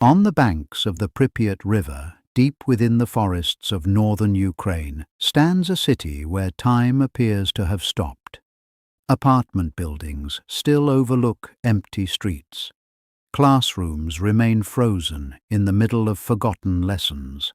On the banks of the Pripyat River, deep within the forests of northern Ukraine, stands a city where time appears to have stopped. Apartment buildings still overlook empty streets. Classrooms remain frozen in the middle of forgotten lessons.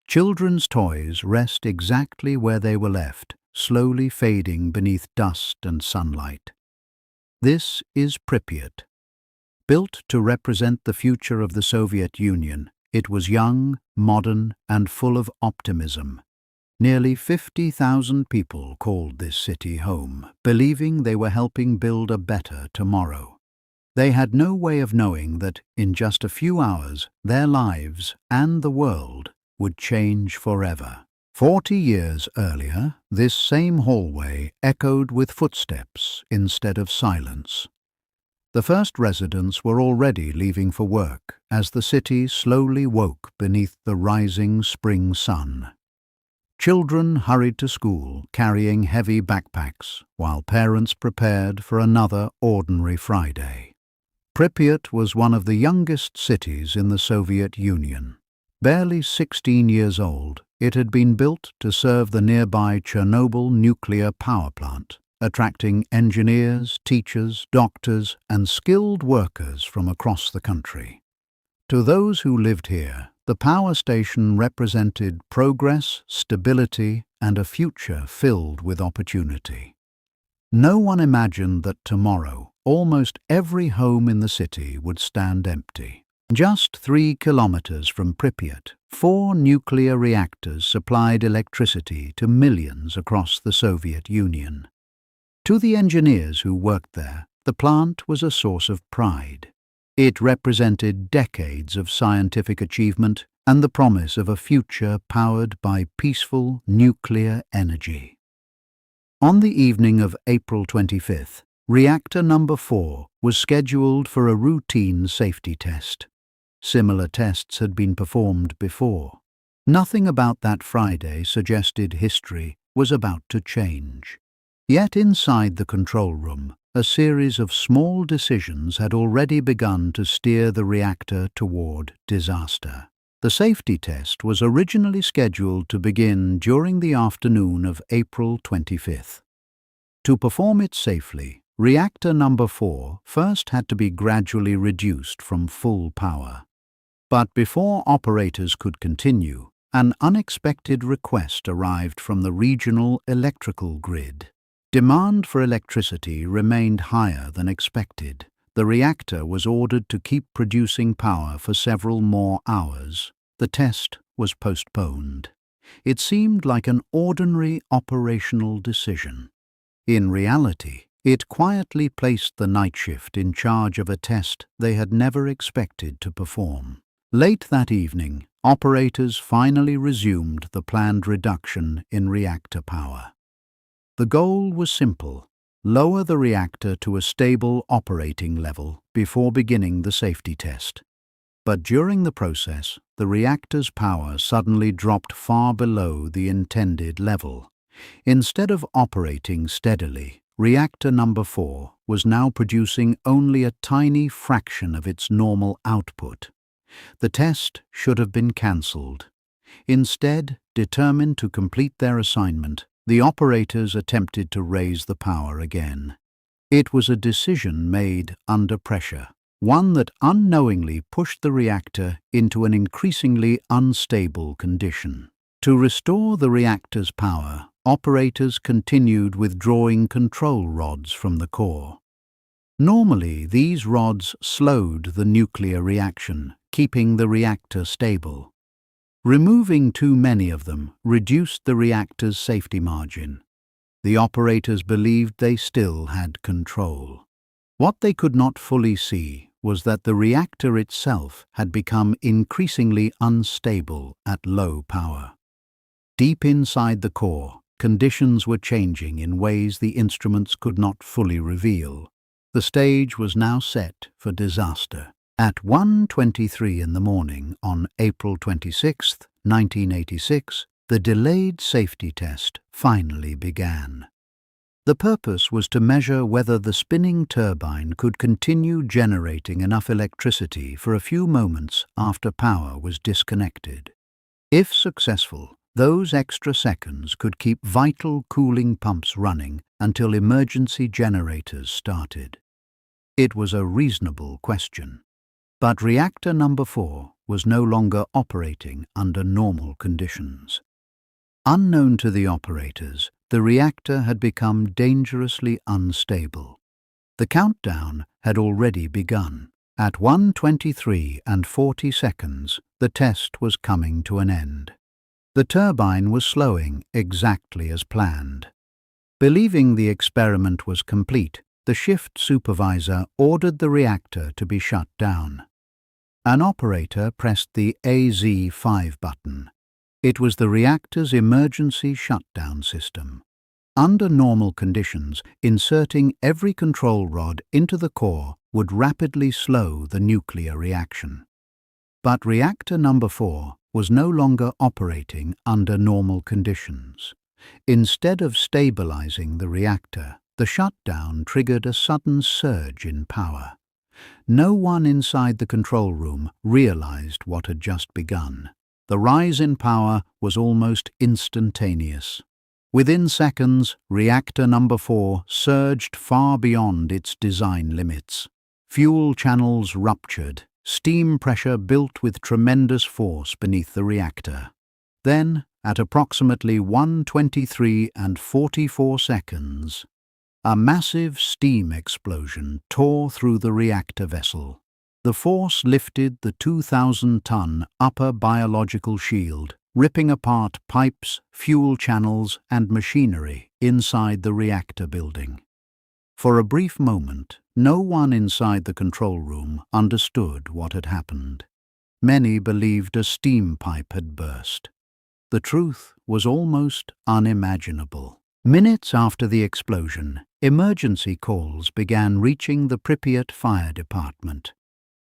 Children's toys rest exactly where they were left, slowly fading beneath dust and sunlight. This is Pripyat. Built to represent the future of the Soviet Union, it was young, modern, and full of optimism. Nearly 50,000 people called this city home, believing they were helping build a better tomorrow. They had no way of knowing that, in just a few hours, their lives and the world would change forever. 40 years earlier, this same hallway echoed with footsteps instead of silence. The first residents were already leaving for work as the city slowly woke beneath the rising spring sun. Children hurried to school carrying heavy backpacks, while parents prepared for another ordinary Friday. Pripyat was one of the youngest cities in the Soviet Union. Barely 16 years old, it had been built to serve the nearby Chernobyl nuclear power plant, attracting engineers, teachers, doctors, and skilled workers from across the country. To those who lived here, the power station represented progress, stability, and a future filled with opportunity. No one imagined that tomorrow, almost every home in the city would stand empty. Just 3 kilometers from Pripyat, 4 nuclear reactors supplied electricity to millions across the Soviet Union. To the engineers who worked there, the plant was a source of pride. It represented decades of scientific achievement and the promise of a future powered by peaceful nuclear energy. On the evening of April 25th, Reactor number 4 was scheduled for a routine safety test. Similar tests had been performed before. Nothing about that Friday suggested history was about to change. Yet inside the control room, a series of small decisions had already begun to steer the reactor toward disaster. The safety test was originally scheduled to begin during the afternoon of April 25th. To perform it safely, reactor number 4 first had to be gradually reduced from full power. But before operators could continue, an unexpected request arrived from the regional electrical grid. Demand for electricity remained higher than expected. The reactor was ordered to keep producing power for several more hours. The test was postponed. It seemed like an ordinary operational decision. In reality, it quietly placed the night shift in charge of a test they had never expected to perform. Late that evening, operators finally resumed the planned reduction in reactor power. The goal was simple: lower the reactor to a stable operating level before beginning the safety test. But during the process, the reactor's power suddenly dropped far below the intended level. Instead of operating steadily, reactor number 4 was now producing only a tiny fraction of its normal output. The test should have been cancelled. Instead, determined to complete their assignment, the operators attempted to raise the power again. It was a decision made under pressure, one that unknowingly pushed the reactor into an increasingly unstable condition. To restore the reactor's power, operators continued withdrawing control rods from the core. Normally, these rods slowed the nuclear reaction, keeping the reactor stable. Removing too many of them reduced the reactor's safety margin. The operators believed they still had control. What they could not fully see was that the reactor itself had become increasingly unstable at low power. Deep inside the core, conditions were changing in ways the instruments could not fully reveal. The stage was now set for disaster. At 1:23 in the morning on April 26, 1986, the delayed safety test finally began. The purpose was to measure whether the spinning turbine could continue generating enough electricity for a few moments after power was disconnected. If successful, those extra seconds could keep vital cooling pumps running until emergency generators started. It was a reasonable question. But reactor number 4 was no longer operating under normal conditions. Unknown to the operators, the reactor had become dangerously unstable. The countdown had already begun. At 1:23:40, the test was coming to an end. The turbine was slowing exactly as planned. Believing the experiment was complete, the shift supervisor ordered the reactor to be shut down. An operator pressed the AZ5 button. It was the reactor's emergency shutdown system. Under normal conditions, inserting every control rod into the core would rapidly slow the nuclear reaction. But reactor number 4 was no longer operating under normal conditions. Instead of stabilizing the reactor, the shutdown triggered a sudden surge in power. No one inside the control room realized what had just begun. The rise in power was almost instantaneous. Within seconds, reactor number 4 surged far beyond its design limits. Fuel channels ruptured, steam pressure built with tremendous force beneath the reactor. Then, at approximately 1:23:44, a massive steam explosion tore through the reactor vessel. The force lifted the 2,000-ton upper biological shield, ripping apart pipes, fuel channels, and machinery inside the reactor building. For a brief moment, no one inside the control room understood what had happened. Many believed a steam pipe had burst. The truth was almost unimaginable. Minutes after the explosion, emergency calls began reaching the Pripyat Fire Department.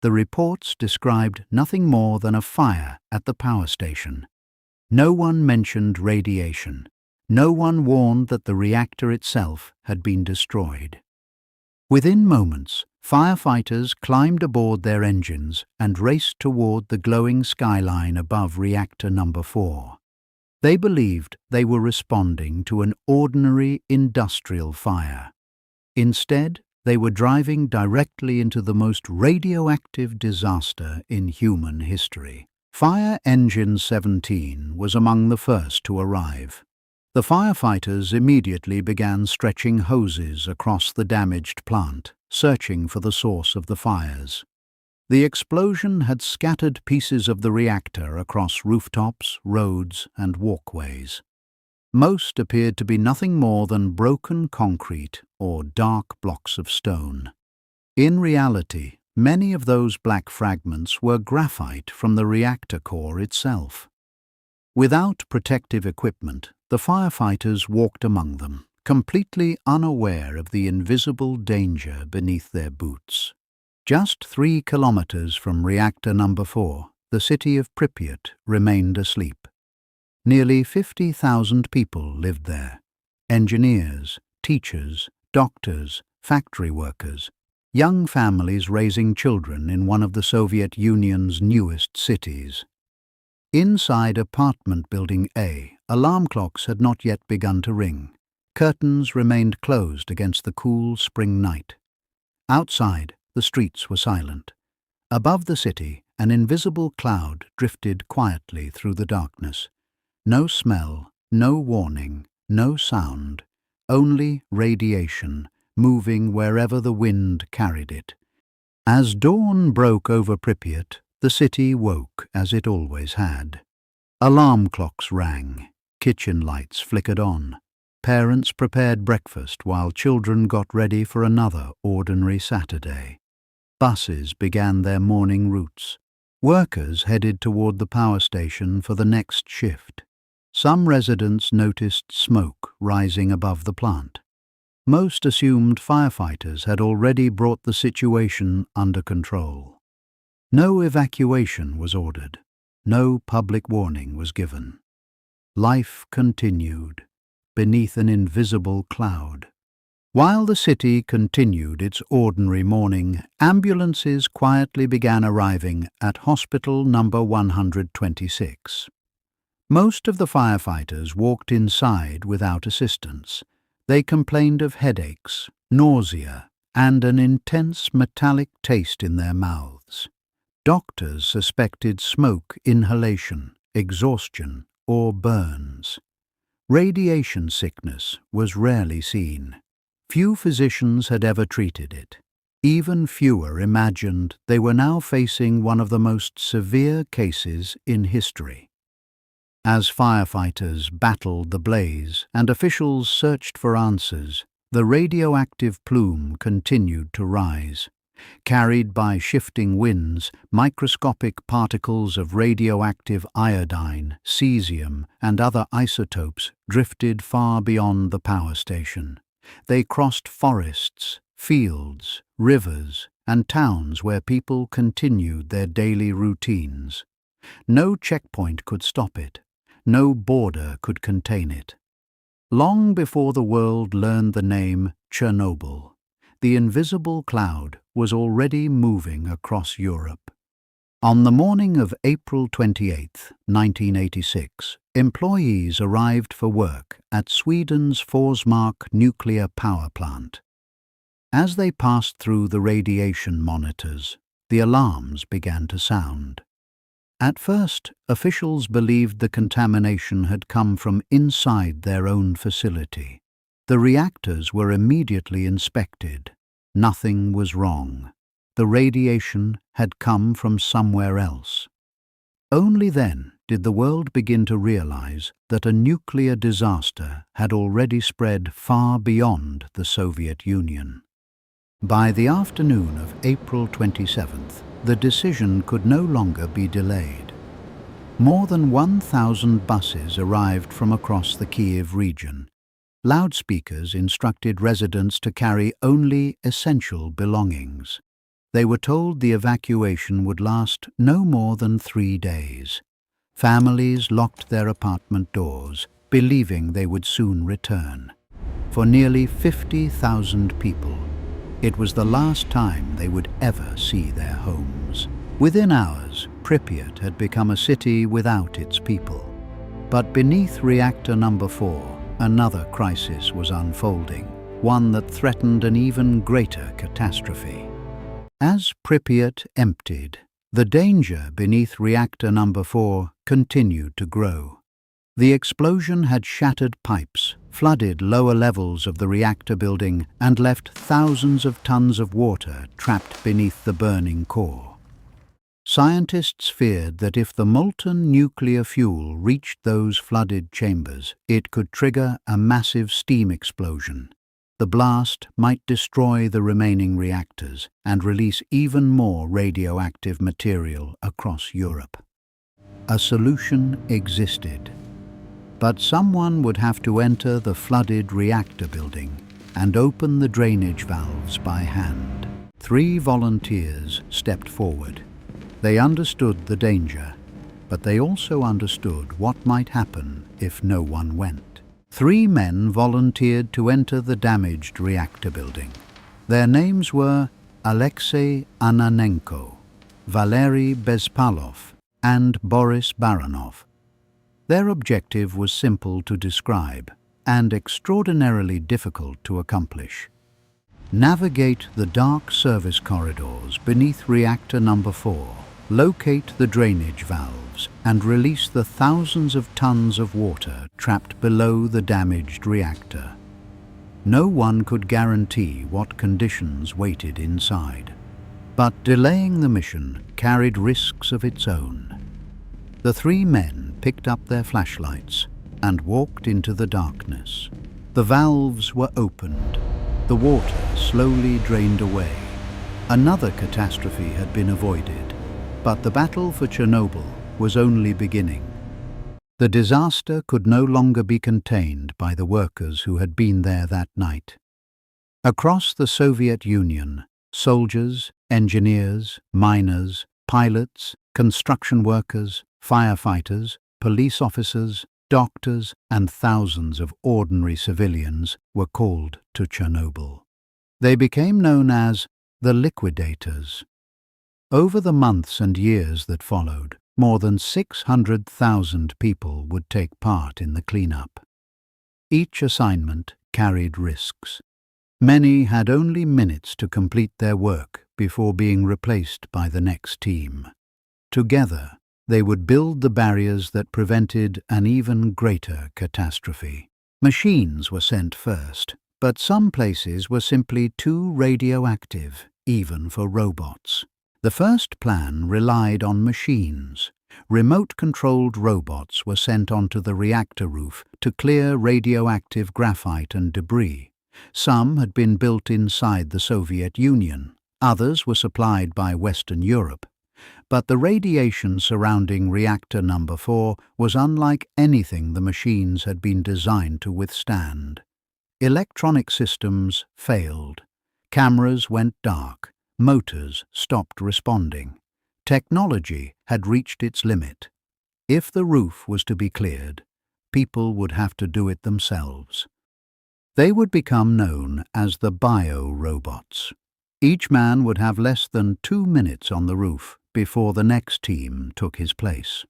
The reports described nothing more than a fire at the power station. No one mentioned radiation. No one warned that the reactor itself had been destroyed. Within moments, firefighters climbed aboard their engines and raced toward the glowing skyline above reactor number 4. They believed they were responding to an ordinary industrial fire. Instead, they were driving directly into the most radioactive disaster in human history. Fire Engine 17 was among the first to arrive. The firefighters immediately began stretching hoses across the damaged plant, searching for the source of the fires. The explosion had scattered pieces of the reactor across rooftops, roads, and walkways. Most appeared to be nothing more than broken concrete or dark blocks of stone. In reality, many of those black fragments were graphite from the reactor core itself. Without protective equipment, the firefighters walked among them, completely unaware of the invisible danger beneath their boots. Just 3 kilometers from reactor number 4, the city of Pripyat remained asleep. Nearly 50,000 people lived there. Engineers, teachers, doctors, factory workers, young families raising children in one of the Soviet Union's newest cities. Inside apartment building A, alarm clocks had not yet begun to ring. Curtains remained closed against the cool spring night. Outside, the streets were silent. Above the city, an invisible cloud drifted quietly through the darkness. No smell, no warning, no sound, only radiation moving wherever the wind carried it. As dawn broke over Pripyat, the city woke as it always had. Alarm clocks rang, kitchen lights flickered on. Parents prepared breakfast while children got ready for another ordinary Saturday. Buses began their morning routes. Workers headed toward the power station for the next shift. Some residents noticed smoke rising above the plant. Most assumed firefighters had already brought the situation under control. No evacuation was ordered. No public warning was given. Life continued beneath an invisible cloud. While the city continued its ordinary morning, ambulances quietly began arriving at Hospital Number 126. Most of the firefighters walked inside without assistance. They complained of headaches, nausea, and an intense metallic taste in their mouths. Doctors suspected smoke inhalation, exhaustion, or burns. Radiation sickness was rarely seen. Few physicians had ever treated it. Even fewer imagined they were now facing one of the most severe cases in history. As firefighters battled the blaze and officials searched for answers, the radioactive plume continued to rise. Carried by shifting winds, microscopic particles of radioactive iodine, cesium, and other isotopes drifted far beyond the power station. They crossed forests, fields, rivers, and towns where people continued their daily routines. No checkpoint could stop it. No border could contain it. Long before the world learned the name Chernobyl, the invisible cloud was already moving across Europe. On the morning of April 28, 1986, employees arrived for work at Sweden's Forsmark nuclear power plant. As they passed through the radiation monitors, the alarms began to sound. At first, officials believed the contamination had come from inside their own facility. The reactors were immediately inspected. Nothing was wrong. The radiation had come from somewhere else. Only then did the world begin to realize that a nuclear disaster had already spread far beyond the Soviet Union. By the afternoon of April 27th, the decision could no longer be delayed. More than 1,000 buses arrived from across the Kiev region. Loudspeakers instructed residents to carry only essential belongings. They were told the evacuation would last no more than 3 days. Families locked their apartment doors, believing they would soon return. For nearly 50,000 people, it was the last time they would ever see their homes. Within hours, Pripyat had become a city without its people. But beneath Reactor Number 4, another crisis was unfolding, one that threatened an even greater catastrophe. As Pripyat emptied, the danger beneath Reactor Number 4 continued to grow. The explosion had shattered pipes, flooded lower levels of the reactor building, and left thousands of tons of water trapped beneath the burning core. Scientists feared that if the molten nuclear fuel reached those flooded chambers, it could trigger a massive steam explosion. The blast might destroy the remaining reactors and release even more radioactive material across Europe. A solution existed. But someone would have to enter the flooded reactor building and open the drainage valves by hand. 3 volunteers stepped forward. They understood the danger, but they also understood what might happen if no one went. 3 men volunteered to enter the damaged reactor building. Their names were Alexei Ananenko, Valery Bezpalov, and Boris Baranov. Their objective was simple to describe and extraordinarily difficult to accomplish. Navigate the dark service corridors beneath Reactor Number 4, locate the drainage valves, and release the thousands of tons of water trapped below the damaged reactor. No one could guarantee what conditions waited inside, but delaying the mission carried risks of its own. The 3 men picked up their flashlights and walked into the darkness. The valves were opened. The water slowly drained away. Another catastrophe had been avoided, but the battle for Chernobyl was only beginning. The disaster could no longer be contained by the workers who had been there that night. Across the Soviet Union, soldiers, engineers, miners, pilots, construction workers, firefighters, police officers, Doctors and thousands of ordinary civilians were called to Chernobyl. They became known as the liquidators. Over the months and years that followed, more than 600,000 people would take part in the cleanup. Each assignment carried risks. Many had only minutes to complete their work before being replaced by the next team. Together, they would build the barriers that prevented an even greater catastrophe. Machines were sent first, but some places were simply too radioactive, even for robots. The first plan relied on machines. Remote-controlled robots were sent onto the reactor roof to clear radioactive graphite and debris. Some had been built inside the Soviet Union. Others were supplied by Western Europe. But the radiation surrounding Reactor Number 4 was unlike anything the machines had been designed to withstand. Electronic systems failed. Cameras went dark. Motors stopped responding. Technology had reached its limit. If the roof was to be cleared, people would have to do it themselves. They would become known as the bio-robots. Each man would have less than 2 minutes on the roof before the next team took his place.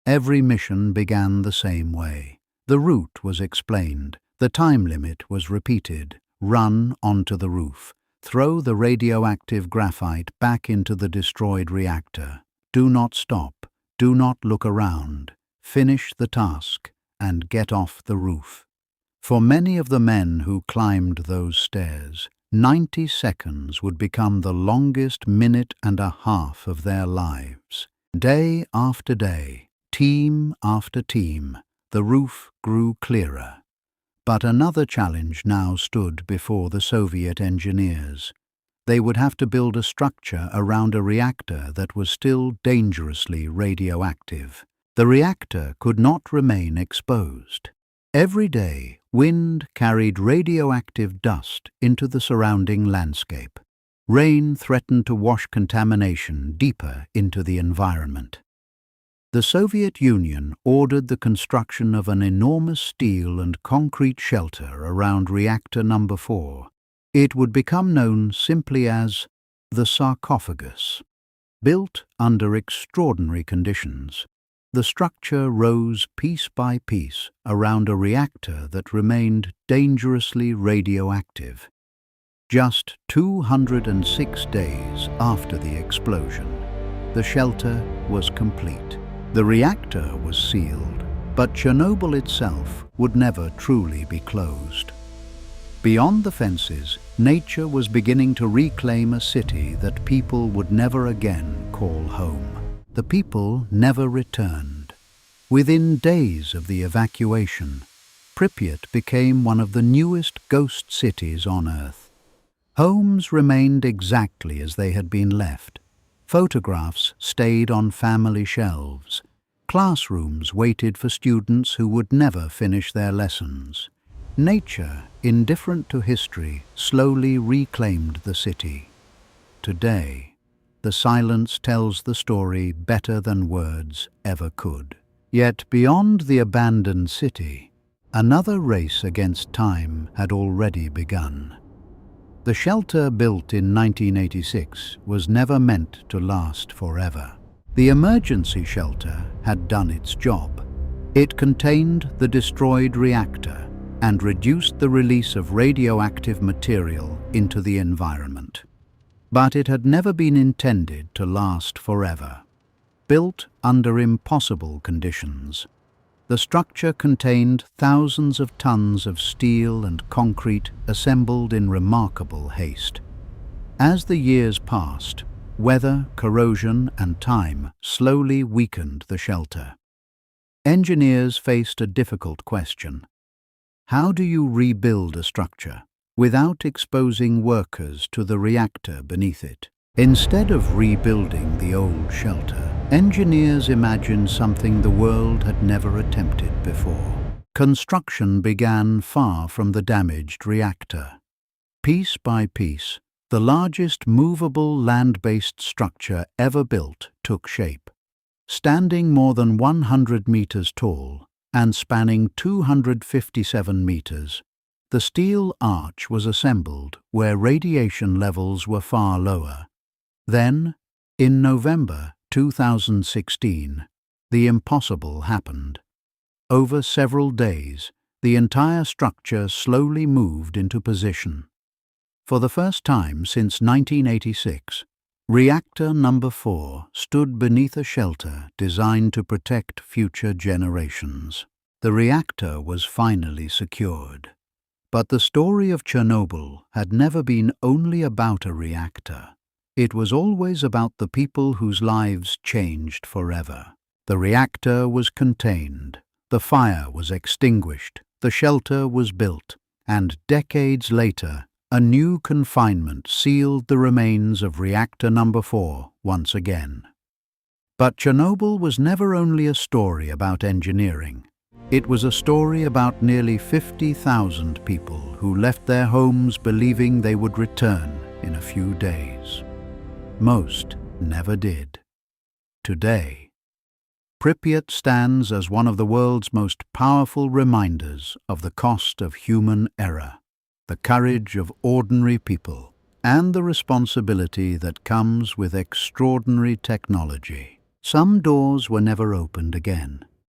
Every mission began the same way. The route was explained. The time limit was repeated. Run onto the roof. Throw the radioactive graphite back into the destroyed reactor. Do not stop. Do not look around. Finish the task and get off the roof. For many of the men who climbed those stairs, 90 seconds would become the longest minute and a half of their lives. Day after day, team after team, the roof grew clearer. But another challenge now stood before the Soviet engineers. They would have to build a structure around a reactor that was still dangerously radioactive. The reactor could not remain exposed. Every day, wind carried radioactive dust into the surrounding landscape. Rain threatened to wash contamination deeper into the environment. The Soviet Union ordered the construction of an enormous steel and concrete shelter around Reactor Number 4. It would become known simply as the Sarcophagus. Built under extraordinary conditions, the structure rose piece by piece around a reactor that remained dangerously radioactive. Just 206 days after the explosion, the shelter was complete. The reactor was sealed, but Chernobyl itself would never truly be closed. Beyond the fences, nature was beginning to reclaim a city that people would never again call home. The people never returned. Within days of the evacuation, Pripyat became one of the newest ghost cities on Earth. Homes remained exactly as they had been left. Photographs stayed on family shelves. Classrooms waited for students who would never finish their lessons. Nature, indifferent to history, slowly reclaimed the city. Today, the silence tells the story better than words ever could. Yet beyond the abandoned city, another race against time had already begun. The shelter built in 1986 was never meant to last forever. The emergency shelter had done its job. It contained the destroyed reactor and reduced the release of radioactive material into the environment. But it had never been intended to last forever. Built under impossible conditions, the structure contained thousands of tons of steel and concrete assembled in remarkable haste. As the years passed, weather, corrosion, and time slowly weakened the shelter. Engineers faced a difficult question. How do you rebuild a structure without exposing workers to the reactor beneath it? Instead of rebuilding the old shelter, engineers imagined something the world had never attempted before. Construction began far from the damaged reactor. Piece by piece, the largest movable land-based structure ever built took shape. Standing more than 100 meters tall, and spanning 257 meters. The steel arch was assembled where radiation levels were far lower. Then, in November 2016, the impossible happened. Over several days, the entire structure slowly moved into position. For the first time since 1986, Reactor number 4 stood beneath a shelter designed to protect future generations. The reactor was finally secured. But the story of Chernobyl had never been only about a reactor. It was always about the people whose lives changed forever. The reactor was contained, the fire was extinguished, the shelter was built, and decades later, a new confinement sealed the remains of Reactor number 4 once again. But Chernobyl was never only a story about engineering. It was a story about nearly 50,000 people who left their homes believing they would return in a few days. Most never did. Today, Pripyat stands as one of the world's most powerful reminders of the cost of human error, the courage of ordinary people, and the responsibility that comes with extraordinary technology. Some doors were never opened again,